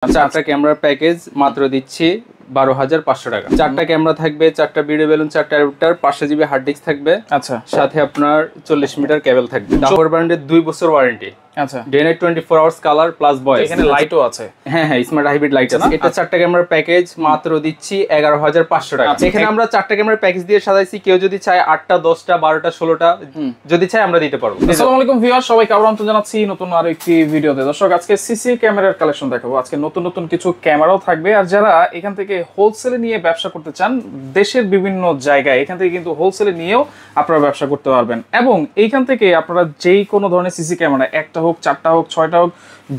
চারটা ক্যামেরার প্যাকেজ মাত্র দিচ্ছি 12,500 টাকা। চারটা ক্যামেরা থাকবে, চারটা ভিডিও বেলুন, চারটা অ্যাডাপ্টার, 500 জিবি হার্ড ডিস্ক থাকবে। আচ্ছা, সাথে আপনার 40 মিটার কেবল থাকবে। ডাবর ব্র্যান্ডের 2 বছর ওয়ারেন্টি। আচ্ছা, day night 24 hours colour plus voice. এখানে লাইটও আছে। হ্যাঁ, স্মার্ট হাইব্রিড লাইট আছে। এটা চারটা ক্যামেরার প্যাকেজ মাত্র দিচ্ছি 11,500 টাকা। এখানে আমরা চারটা ক্যামেরার প্যাকেজ দিয়ে সাজাইছি। কেউ যদি চায় 8টা, 10টা, 12টা, 16টা যদি চায় আমরা দিতে পারবো। আসসালামু আলাইকুম ভিউয়ার, সবাইকে আমন্ত্রণ জানাচ্ছি নতুন আরো একটি ভিডিওতে। দর্শক, আজকে সিসি ক্যামেরার কালেকশন দেখাবো। আজকে নতুন নতুন কিছু ক্যামেরাও থাকবে। আর যারা এখান থেকে হোলসেলে নিয়ে ব্যবসা করতে চান, দেশের বিভিন্ন জায়গায় এখান থেকে কিন্তু হোলসেলে নিয়েও আপনারা ব্যবসা করতে পারবেন। এবং এইখান থেকে আপনারা যেই কোনো ধরনের সিসি ক্যামেরা, একটা হোক, চারটা হোক, 6টা হোক,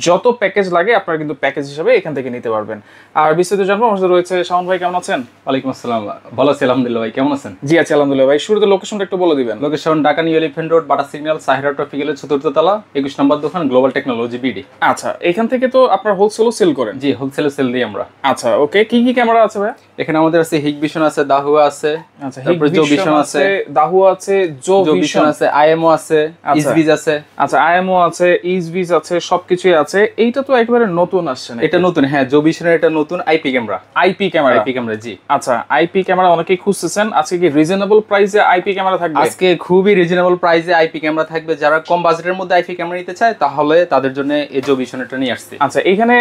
যত প্যাকেজ লাগে আপনারা কিন্তু প্যাকেজ হিসেবে এখান থেকে নিতে পারবেন। আর বিস্তারিত জানবো, আমাদের রয়েছে শাওন ভাই। কেমন আছেন? ওয়ালাইকুম আসসালাম। ভালো আছি আলহামদুলিল্লাহ। ভাই কেমন আছেন? জি আছি আলহামদুলিল্লাহ। ভাই শুরুতে লোকেশনটা একটু বলে দিবেন। Location Dhaka new elephant road, Bata signal, Sahera ট্রাফিকের 4th তলা, 21 নম্বর দোকান, গ্লোবাল টেকনোলজি বিডি। আচ্ছা, এখান থেকে তো আপনারা হোলসেলও সেল করেন? জি, হোলসেলে সেল দিই আমরা। আচ্ছা, ওকে। কি কি ক্যামেরা আছে ভাই? এখানে আমাদের আছে হিগভিশন আছে, দাহুয়া আছে, আচ্ছা, তারপরে জোভিশন আছে, দাহুয়া আছে, জোভিশন আছে, আইএমও আছে, ইসভিজ আছে। আচ্ছা, আইএমও আছে, ইসভিজ আছে, সবকিছুই আছে। এইটা তো একবারে নতুন আসছে না? এটা নতুন, হ্যাঁ। জোভিশনের এটা নতুন IP camera. IP camera? IP camera, জি। আচ্ছা, আইপি ক্যামেরা অনেকেই খুঁজতেছেন। আজকে কি রিজনেবল প্রাইসে আইপি ক্যামেরা থাকবে? আজকে খুবই রিজনেবল প্রাইসে আইপি ক্যামেরা থাকবে। যারা কম বাজেটের মধ্যে আইপি ক্যামেরা নিতে চায় তাহলে তাদের জন্য এই জোভিশনটা নিয়ে আসছে। আচ্ছা, এখানে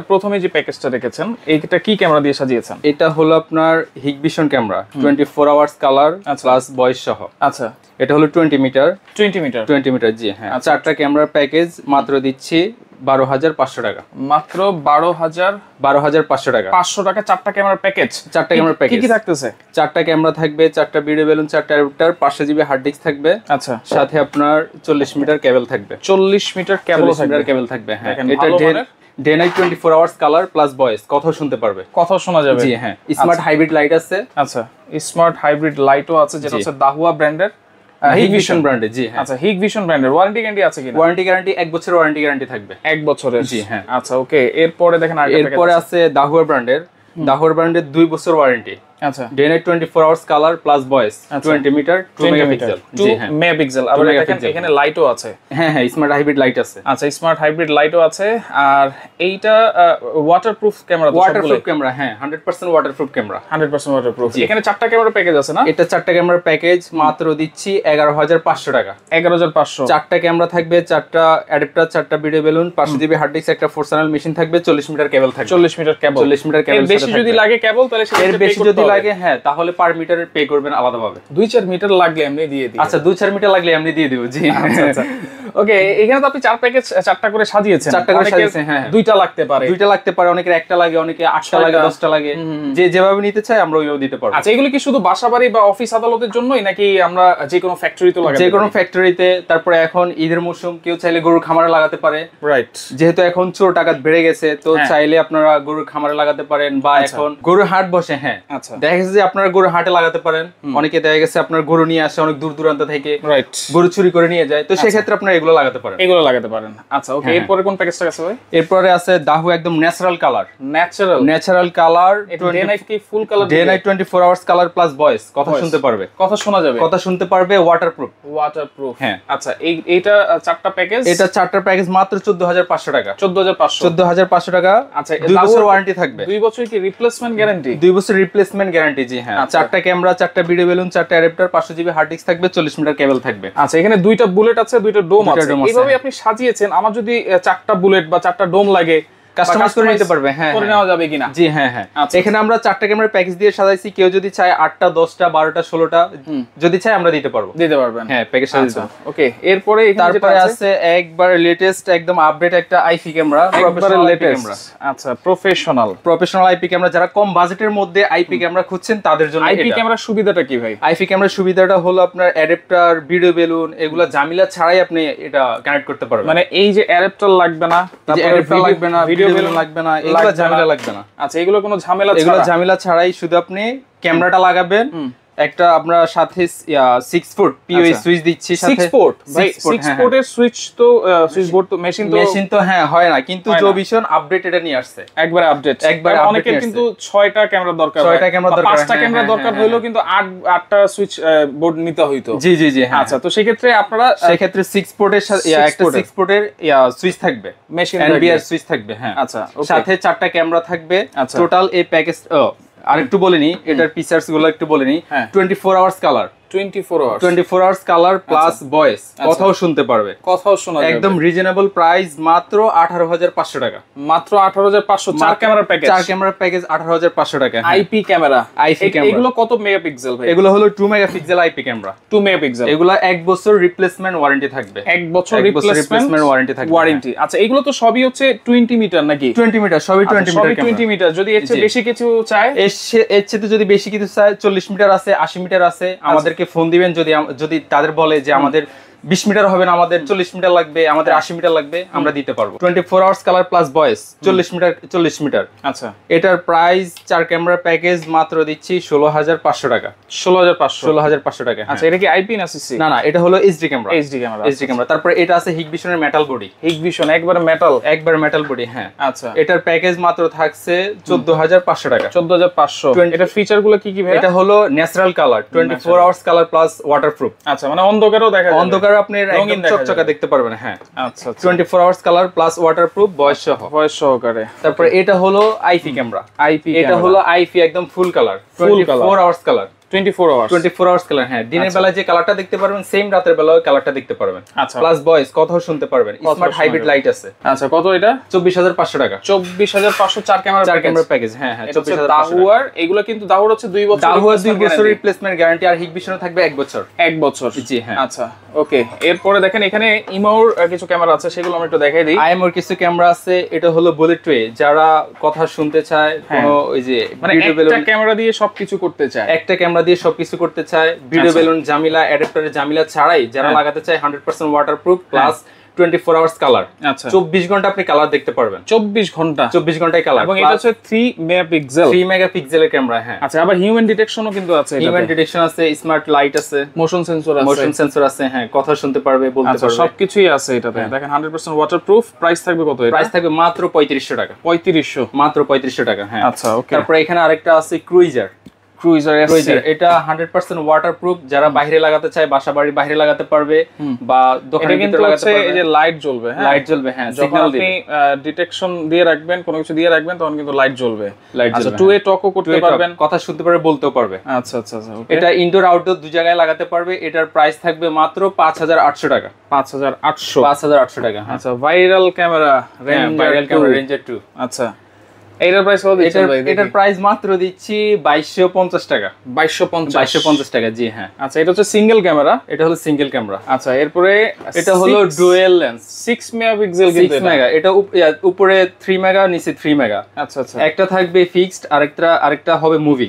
প্রথমে যে প্যাকেজটা রেখেছেন, এইটা কি ক্যামেরা দিয়ে সাজিয়েছেন? এটা হলো আপনার Hikvision camera, 24 hours colour plus voice সহ। আচ্ছা, এটা হলো 20 মিটার। 20 মিটার, জি হ্যাঁ। চারটা ক্যামেরার প্যাকেজ মাত্র দিচ্ছি 12,500 টাকা। মাত্র 12,500 টাকা। 500 টাকা চারটা ক্যামেরার প্যাকেজ। চারটা ক্যামেরার প্যাকেজ কি কি থাকতেছে? চারটা ক্যামেরা থাকবে, চারটা ভিডিও বেলুন, চারটা অ্যাডাপ্টার, 500 জিবি হার্ড ডিস্ক থাকবে। আচ্ছা, সাথে আপনার 40 মিটার কেবল থাকবে। 40 মিটার কেবল থাকবে। হ্যাঁ, এটা day night 24 hours colour plus voice. কথা শুনতে পারবে, কথা শোনা যাবে। জি হ্যাঁ। স্মার্ট হাইব্রিড লাইট আছে। আচ্ছা, স্মার্ট হাইব্রিড লাইটও আছে, যেটা হচ্ছে দাহুয়া ব্র্যান্ডের, হিগভিশন ব্র্যান্ডের। জি হ্যাঁ। আচ্ছা, হিগভিশন ব্র্যান্ডের। ওয়ারেন্টি গ্যারান্টি আছে কিনা? ওয়ারেন্টি গ্যারান্টি 1 বছরের ওয়ারেন্টি গ্যারান্টি থাকবে। 1 বছরের? জি হ্যাঁ। আচ্ছা, ওকে। এরপরে দেখেন, এরপরে আছে দাহুয়া ব্র্যান্ডের। 2 বছর ওয়ারেন্টি। আচ্ছা, day night 24 hours colour plus voice, 20 metre, 2 megapixel. 2 megapixel. আবার দেখেন এখানে লাইটও আছে। হ্যাঁ, স্মার্ট হাইব্রিড লাইট আছে। আচ্ছা, স্মার্ট হাইব্রিড লাইটও আছে। আর এইটা ওয়াটারপ্রুফ ক্যামেরা? ওয়াটারপ্রুফ ক্যামেরা, হ্যাঁ। 100% ওয়াটারপ্রুফ ক্যামেরা। 100% ওয়াটারপ্রুফ। এখানে চারটা ক্যামেরা প্যাকেজ আছে না? এটা চারটা ক্যামেরার প্যাকেজ মাত্র দিচ্ছি 11,500 টাকা। 11,500। চারটা ক্যামেরা থাকবে, চারটা অ্যাডাপ্টার, চারটা video balun, 500 GB hard disk, একটা 4 চ্যানেল মেশিন থাকবে, 40 মিটার কেবল থাকবে। 40 মিটার কেবল। 40 মিটার কেবল। এর বেশি যদি লাগে কেবল, তাহলে এর বেশি যদি লাগে, হ্যাঁ, তাহলে পার মিটার পে করবেন আলাদাভাবে। 2-4 মিটার লাগলে এমনি দিয়ে দিই। আচ্ছা, 2-4 মিটার লাগলে এমনি দিয়ে দিব। জি আচ্ছা, ওকে। এখানে তো আপনি চার প্যাকেজ, চারটা করে সাজিয়েছেন। চারটা করে সাজিয়েছেন, হ্যাঁ। দুইটা লাগতে পারে, অনেকের একটা লাগে, অনেকে 8টা লাগে, 10টা লাগে। যে যেভাবে নিতে চায় আমরা ওইভাবে দিতে পারবো। আচ্ছা, এগুলো কি শুধু বাসাবাড়ি বা অফিস আদালতের জন্যই, নাকি আমরা যে কোনো ফ্যাক্টরিতে লাগাতে পারি? যে কোনো ফ্যাক্টরিতে। তারপরে এখন ঈদের মৌসুম, কেউ চাইলে গরুর খামারে লাগাতে পারে। রাইট। যেহেতু এখন চোর ডাকাত বেড়ে গেছে, তো চাইলে আপনারা গরুর খামারে লাগাতে পারেন। বা এখন গরুর হাট বসে, হ্যাঁ। আচ্ছা, দেখা গেছে যে আপনারা গরুর হাটে লাগাতে পারেন। অনেকে দেখা গেছে আপনার গরু নিয়ে আসে অনেক দূর দূরান্ত থেকে, রাইট, গরু চুরি করে নিয়ে যায়। তো সেক্ষেত্রে আপনারা এগুলো লাগাতে পারেন। আচ্ছা, ওকে। এরপরে কোন প্যাকেজটা আছে ভাই? এরপরে আছে দাহু একদম natural colour. Natural colour. Day night কি full colour? Day night 24 hours colour plus voice. কথা শুনতে পারবে, কথা শোনা যাবে, কথা শুনতে পারবে। ওয়াটারপ্রুফ, হ্যাঁ। আচ্ছা, এইটা চারটা প্যাকেজ? এটা চারটা প্যাকেজ মাত্র 14,500 টাকা। 14,500 টাকা। আচ্ছা, 2 বছর ওয়ারেন্টি থাকবে। 2 বছর কি রিপ্লেসমেন্ট গ্যারান্টি? 2 বছর রিপ্লেসমেন্ট গ্যারান্টি, জি হ্যাঁ। চারটা ক্যামেরা, চারটা ভিডিও বেলুন, চারটা অ্যাডাপ্টার, 500 জিবি হার্ড ডিস্ক থাকবে, 40 মিটার কেবল থাকবে। আচ্ছা, এখানে দুইটা বুলেট আছে, দুইটা ডোম আছে। এইভাবে আপনি সাজিয়েছেন। আমার যদি চারটা বুলেট বা চারটা ডোম লাগে, কাস্টমাইজ করে নিতে পারবে, হ্যাঁ, করে নেওয়া যাবে কিনা? জি হ্যাঁ। এখানে আমরা চারটা ক্যামেরার প্যাকেজ দিয়ে সাজাইছি। কেউ যদি চায় 8টা, 10টা, 12টা, 16টা যদি চায় আমরা দিতে পারবো, দিতে পারবেন। হ্যাঁ, প্যাকেজ সাজিয়ে দেব। ওকে। এরপরে তারপরে আছে একবার লেটেস্ট একদম আপডেট একটা IP camera, professional IP camera. আচ্ছা, প্রফেশনাল আইপি ক্যামেরা। যারা কম বাজেটের মধ্যে আইপি ক্যামেরা খুঁজছেন তাদের জন্য। আইপি ক্যামেরার সুবিধাটা কি ভাই? আইপি ক্যামেরার সুবিধাটা হলো আপনার অ্যাডাপ্টার, ভিডিও বেলুন এগুলা ঝামেলা ছাড়াই আপনি এটা কানেক্ট করতে পারবেন। মানে এই যে অ্যাডাপ্টার লাগবে না, ভিডিও বেলুন লাগবে না, এগুলো ঝামেলা লাগবে না। আচ্ছা, এগুলো কোনো ঝামেলা ছাড়াই শুধু আপনি ক্যামেরাটা লাগাবেন, একটা আমরা সাথে 6 ফুট পিওই সুইচ দিচ্ছি সাথে 6 পোর্ট ভাই 6 পোর্টের সুইচ তো সুইচ বোর্ড তো মেশিন তো হ্যাঁ হয় না, কিন্তু জোভিশন আপডেট এটা নিয়ে আসছে একবারে আপডেট। অনেকের কিন্তু 6টা ক্যামেরা দরকার, 6টা ক্যামেরা দরকার, 5টা ক্যামেরা দরকার হইলো কিন্তু 8টা সুইচ বোর্ড নিতে হইতো। জি জি জি হ্যাঁ। আচ্ছা, তো সেই ক্ষেত্রে আপনারা সেই ক্ষেত্রে 6 পোর্টের সাথে একটা 6 পোর্টের সুইচ থাকবে, মেশিন এনবিআর সুইচ থাকবে হ্যাঁ। আচ্ছা, সাথে 4টা ক্যামেরা থাকবে। টোটাল এই প্যাকেজ আরেকটু বলিনি, এটার ফিচারস গুলো একটু বলিনি। 24 hours colour, 24 hours colour plus voice, কথাও শুনতে পারবে, কথাও শোনা যাবে। একদম রিজনেবল প্রাইস, মাত্র 18,500 টাকা। মাত্র 18,500 4 ক্যামেরার প্যাকেজ, 4 ক্যামেরার প্যাকেজ 18,500 টাকা। আইপি ক্যামেরা, এগুলো কত মেগাপিক্সেল ভাই? এগুলো হলো 2 মেগাপিক্সেল আইপি ক্যামেরা, 2 মেগাপিক্সেল। এগুলো 1 বছর রিপ্লেসমেন্ট ওয়ারেন্টি থাকবে, 1 বছর রিপ্লেসমেন্ট ওয়ারেন্টি থাকবে, ওয়ারেন্টি। আচ্ছা, এগুলো তো সবই হচ্ছে 20 মিটার নাকি? 20 মিটার, সবই 20 মিটার। যদি এর চেয়ে বেশি কিছু চায়, এর চেয়ে যদি বেশি কিছু চায়, 40 মিটার আছে, 80 মিটার আছে, আমাদেরকে ফোন দিবেন। যদি তাদের বলে যে আমাদের 20 মিটার হবে না, আমাদের 40 মিটার লাগবে, আমাদের 80 মিটার লাগবে, আমরা দিতে পারবো। 24 hours colour plus voice, 40 metre. আচ্ছা, এটার প্রাইস 4 ক্যামেরা প্যাকেজ মাত্র দিচ্ছি 16,500 টাকা। 16,500 টাকা। আচ্ছা, এটা কি আইপি না সিসি? না, এটা হলো এইচডি ক্যামেরা। HD camera. তারপর এটা আছে হিগভিশনের মেটাল বডি। হিগভিশন একবার মেটাল বডি হ্যাঁ। আচ্ছা, এটার প্যাকেজ মাত্র থাকছে 14,500 টাকা। 14,500। এটার ফিচার গুলো কি কি ভাই? এটা হলো natural colour, 24 hours colour plus waterproof. আচ্ছা, মানে অন্ধকারেও দেখা যাবে, অন্ধকারে আপনি একদম চকচকা দেখতে পারবেন হ্যাঁ। আচ্ছা, 24 hours colour plus waterproof, voice সহকারে। তারপর এটা হলো আইপি ক্যামেরা। এটা হলো আইপি একদম full colour, 24 hours colour. 24 hours colour হ্যাঁ। দিনের বেলা যে কালারটা দেখতে পারবেন, সেম রাতের বেলাও কালারটা দেখতে পারবেন। আচ্ছা, প্লাস ভয়েস, কথাও শুনতে পারবেন। স্মার্ট হাইব্রিড লাইট আছে। আচ্ছা, কত এটা? 24,500 টাকা। 24,500 4 ক্যামেরা প্যাকেজ হ্যাঁ হ্যাঁ। 24,500। দাহুয়ার এগুলো কিন্তু দাহুয়ার হচ্ছে 2 বছর, দাহুয়ার 2 বছর রিপ্লেসমেন্ট গ্যারান্টি, আর হিগভিশনে থাকবে 1 বছর। 1 বছর জি হ্যাঁ। আচ্ছা, ওকে। এরপরে দেখেন এখানে ইমোর কিছু ক্যামেরা আছে, সেগুলো আমরা একটু দেখাই দিই। আইএমওর কিছু ক্যামেরা আছে। এটা হলো বুলেট ট্রে, যারা কথা শুনতে চায়, কোনো ওই যে মানে একটা ক্যামেরা দিয়ে সবকিছু করতে চায়, একটা ক্যামেরা দিয়ে সবকিছু করতে চায়, ভিডিও বেলুন ঝামেলা, অ্যাডাপ্টারের ঝামেলা ছাড়াই যারা লাগাতে চায়, 100% ওয়াটারপ্রুফ প্লাস 24 আওয়ার্স কালার। আচ্ছা, 24 ঘন্টা আপনি কালার দেখতে পারবেন। 24 ঘন্টায় কালার। এবং এটা হচ্ছে 3 মেগাপিক্সেলের ক্যামেরা হ্যাঁ। আচ্ছা, আবার হিউম্যান ডিটেকশনও কিন্তু আছে, হিউম্যান ডিটেকশন আছে, স্মার্ট লাইট আছে, মোশন সেন্সর আছে হ্যাঁ, কথা শুনতে পারবে, বলতে পারবে, সবকিছুই আছে এটাতে। দেখেন 100% ওয়াটারপ্রুফ। প্রাইস থাকবে কত? প্রাইস থাকবে মাত্র 3500 টাকা। 3500, মাত্র 3500 টাকা হ্যাঁ। আচ্ছা, ওকে। তারপর এখানে আরেকটা আছে ক্রুইজার। এটা 100% ওয়াটারপ্রুফ, যারা বাইরে লাগাতে চায়, বাসা বাড়ির বাইরে লাগাতে পারবে, বা দোকানের ভিতরে লাগাতে পারবে। এই যে লাইট জ্বলবে হ্যাঁ, লাইট জ্বলবে হ্যাঁ, সিগন্যাল দিবে। আপনি ডিটেকশন দিয়ে রাখবেন, কোনো কিছু দিয়ে রাখবেন, তখন কিন্তু লাইট জ্বলবে। আচ্ছা, টু ওয়ে টকও করতে পারবেন, কথা শুনতে পারবে, বলতেও পারবে। আচ্ছা আচ্ছা আচ্ছা, এটা ইনডোর আউটডোর দুই জায়গায় লাগাতে পারবে। এটার প্রাইস থাকবে মাত্র 5,800 টাকা। 5,800 টাকা। আচ্ছা, ভাইরাল ক্যামেরা রেঞ্জার 2। আচ্ছা, এটার প্রাইস কত দিচ্ছেন ভাই? এটার প্রাইস মাত্র দিচ্ছি 2250 টাকা। 2250 টাকা জি হ্যাঁ। আচ্ছা, এটা হচ্ছে সিঙ্গেল ক্যামেরা। এটা হলো সিঙ্গেল ক্যামেরা। আচ্ছা, এরপরে এটা হলো ডুয়াল লেন্স, 6 মেগাপিক্সেল কিন্তু 6 মেগা। এটা উপরে 3 মেগা, নিচে 3 মেগা। আচ্ছা আচ্ছা, একটা থাকবে ফিক্সড, আরেকটা হবে মুভ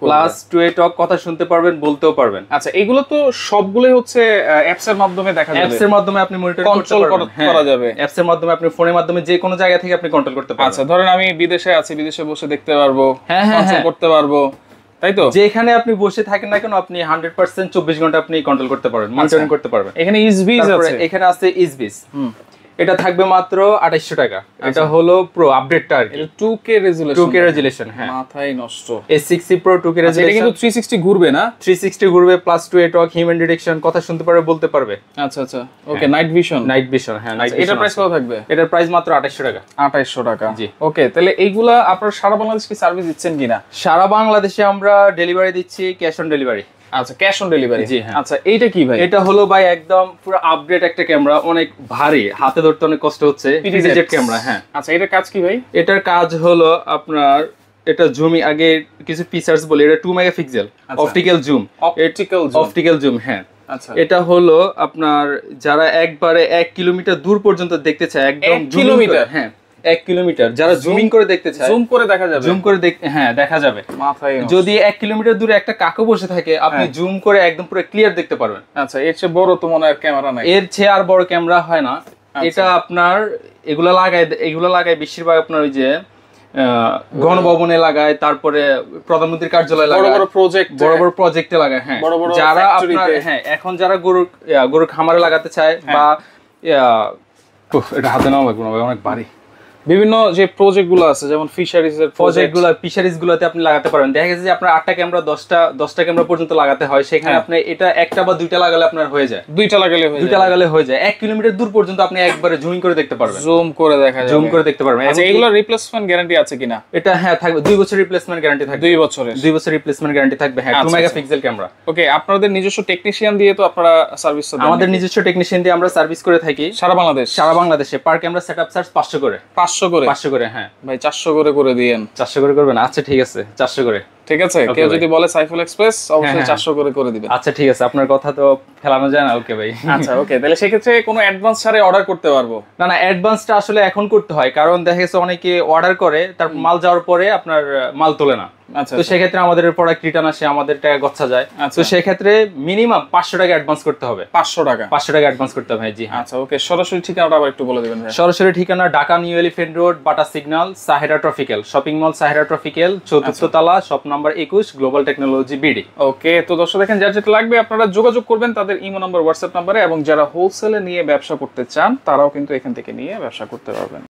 প্লাস টু এ টক, কথা শুনতে পারবেন, বলতেও পারবেন। আচ্ছা, এগুলো তো সবগুলোই হচ্ছে অ্যাপস এর মাধ্যমে দেখা যাবে, অ্যাপস এর মাধ্যমে আপনি মনিটর করা যাবে। অ্যাপস এর মাধ্যমে আপনি ফোনের মাধ্যমে যে কোনো জায়গা থেকে আপনি কন্ট্রোল করতে পারবেন। আচ্ছা, ধরেন আমি বিদেশে আছি, বিদেশে বসে দেখতে পারবো, কন্ট্রোল করতে পারবো, তাই তো? যেখানে আপনি বসে থাকেন না কেন, আপনি 100% 24 ঘন্টা আপনি কন্ট্রোল করতে পারবেন, মনিটরিং করতে পারবেন। এখানে ইসবিস আছে, এখানে আছে ইসবিস। এটা থাকবে মাত্র 2800 টাকা। এটা হলো প্রো আপডেটটা আর কি, 2K রেজোলিউশন হ্যাঁ। মাথায় নষ্ট। A6C Pro 2K resolution. এটা কিন্তু 360 ঘুরবে না? 360 ঘুরবে প্লাস টু এ টক, হিউম্যান ডিটেকশন, কথা শুনতে পারবে, বলতে পারবে। আচ্ছা আচ্ছা, ওকে। নাইট ভিশন হ্যাঁ, নাইট ভিশন। এটার প্রাইস কত থাকবে? এটার প্রাইস মাত্র 2800 টাকা। 2800 টাকা জি। ওকে, তাহলে এইগুলা আপনারা সারা বাংলাদেশ কি সার্ভিস দিচ্ছেন কিনা? সারা বাংলাদেশে আমরা ডেলিভারি দিচ্ছি, ক্যাশ অন ডেলিভারি। আচ্ছা, ক্যাশ অন ডেলিভারি জি হ্যাঁ। আচ্ছা, এইটা কি ভাই? এটা হলো ভাই একদম পুরো আপডেট একটা ক্যামেরা, অনেক ভারী, হাতে ধরতে অনেক কষ্ট হচ্ছে, পিজেড ক্যামেরা হ্যাঁ। আচ্ছা, এটার কাজ কি ভাই? এটার কাজ হলো আপনার, এটা জুমিং, আগে কিছু ফিচারস বলি। এটা 2 মেগাপিক্সেল অপটিক্যাল জুম হ্যাঁ। আচ্ছা, এটা হলো আপনার যারা একবারে 1 কিলোমিটার দূর পর্যন্ত দেখতে চায়, একদম 1 কিলোমিটার হ্যাঁ, 1 কিলোমিটার যারা জুমিং করে দেখতে চায়, জুম করে দেখা যাবে, জুম করে হ্যাঁ দেখা যাবে। মাথায় যদি 1 কিলোমিটার দূরে একটা কাকু বসে থাকে, আপনি জুম করে একদম পুরো ক্লিয়ার দেখতে পারবেন। আচ্ছা, এর চেয়ে বড় তো মনে হয় ক্যামেরা নাই, এর চেয়ে আর বড় ক্যামেরা হয় না। এটা আপনার এগুলা লাগায় বেশিরভাগ আপনার ওই যে গণভবনে লাগায়, তারপরে প্রধানমন্ত্রীর কার্যালয়ে লাগায়, বড় বড় প্রজেক্টে লাগায়। হ্যাঁ, যারা আপনার এখন যারা গরুর খামারে লাগাতে চায় বা এটা হাতে নেওয়া লাগবে না ভাই, অনেক ভারী। বিভিন্ন যে প্রজেক্ট গুলো আছে যেমন ফিশারিজ গুলোতে আপনি লাগাতে পারবেন। দেখা গেছে যে আপনার 8টা ক্যামেরা 10টা ক্যামেরা পর্যন্ত লাগাতে হয়, সেখানে আপনি এটা একটা বা দুইটা লাগালে আপনার হয়ে যায়, দুইটা লাগালে হয়ে যায়। 1 কিলোমিটার দূর পর্যন্ত আপনি একবারে জুম করে দেখতে পারবেন, জুম করে দেখতে পারবেন। আচ্ছা, এগুলো রিপ্লেসমেন্ট গ্যারান্টি আছে কিনা? এটা হ্যাঁ থাকবে, 2 বছর রিপ্লেসমেন্ট গ্যারান্টি থাকবে। 2 বছর রিপ্লেসমেন্ট গ্যারান্টি থাকবে। হ্যাঁ, 2 মেগাপিক্সেল ক্যামেরা। ওকে, আপনাদের নিজস্ব টেকনিশিয়ান দিয়ে তো আপনারা সার্ভিস দেন? আমাদের নিজস্ব টেকনিশিয়ান দিয়ে আমরা সার্ভিস করে থাকি সারা বাংলাদেশে। পার ক্যামেরা সেটআপ চার্জ 500 করে। 500 করে। হ্যাঁ ভাই, 400 করে দিয়েন। 400 করে করবেন? আচ্ছা ঠিক আছে, 400 করে। ঠিক আছে, কেউ যদি বলে সাইফুল এক্সপ্রেস, অবশ্যই 400 করে দিবেন। আচ্ছা ঠিক আছে, আপনার কথা তো ফেলানো যায় না। ওকে ভাই। আচ্ছা ওকে, তাহলে সেক্ষেত্রে কোনো অ্যাডভান্স ছাড়াই অর্ডার করতে পারবো? না, অ্যাডভান্সটা আসলে এখন করতে হয়, কারণ দেখা গেছে অনেকে অর্ডার করে, তার মাল যাওয়ার পরে আপনার মাল তোলে না। তো সেক্ষেত্রে আমাদের প্রোডাক্ট রিটার্ন আসে, আমাদের টাকা গচ্ছা যায়। তো সেক্ষেত্রে মিনিমাম 500 টাকা অ্যাডভান্স করতে হবে। 500 টাকা অ্যাডভান্স করতে হবে। জি হ্যাঁ। আচ্ছা ওকে, সরাসরি ঠিকানাটা আবার একটু বলে দিবেন ভাই। সরাসরি ঠিকানা Dhaka new elephant road, Bata signal, Sahera tropical shopping mall, Sahera tropical 4th তলা, shop number 21, global technology BD. Okay, তো দর্শক দেখেন, যার যেটা লাগবে আপনারা যোগাযোগ করবেন তাদের ইমো নাম্বার, হোয়াটসঅ্যাপ নাম্বারে, এবং যারা হোলসেলে নিয়ে ব্যবসা করতে চান তারাও কিন্তু এখান থেকে নিয়ে ব্যবসা করতে পারবেন।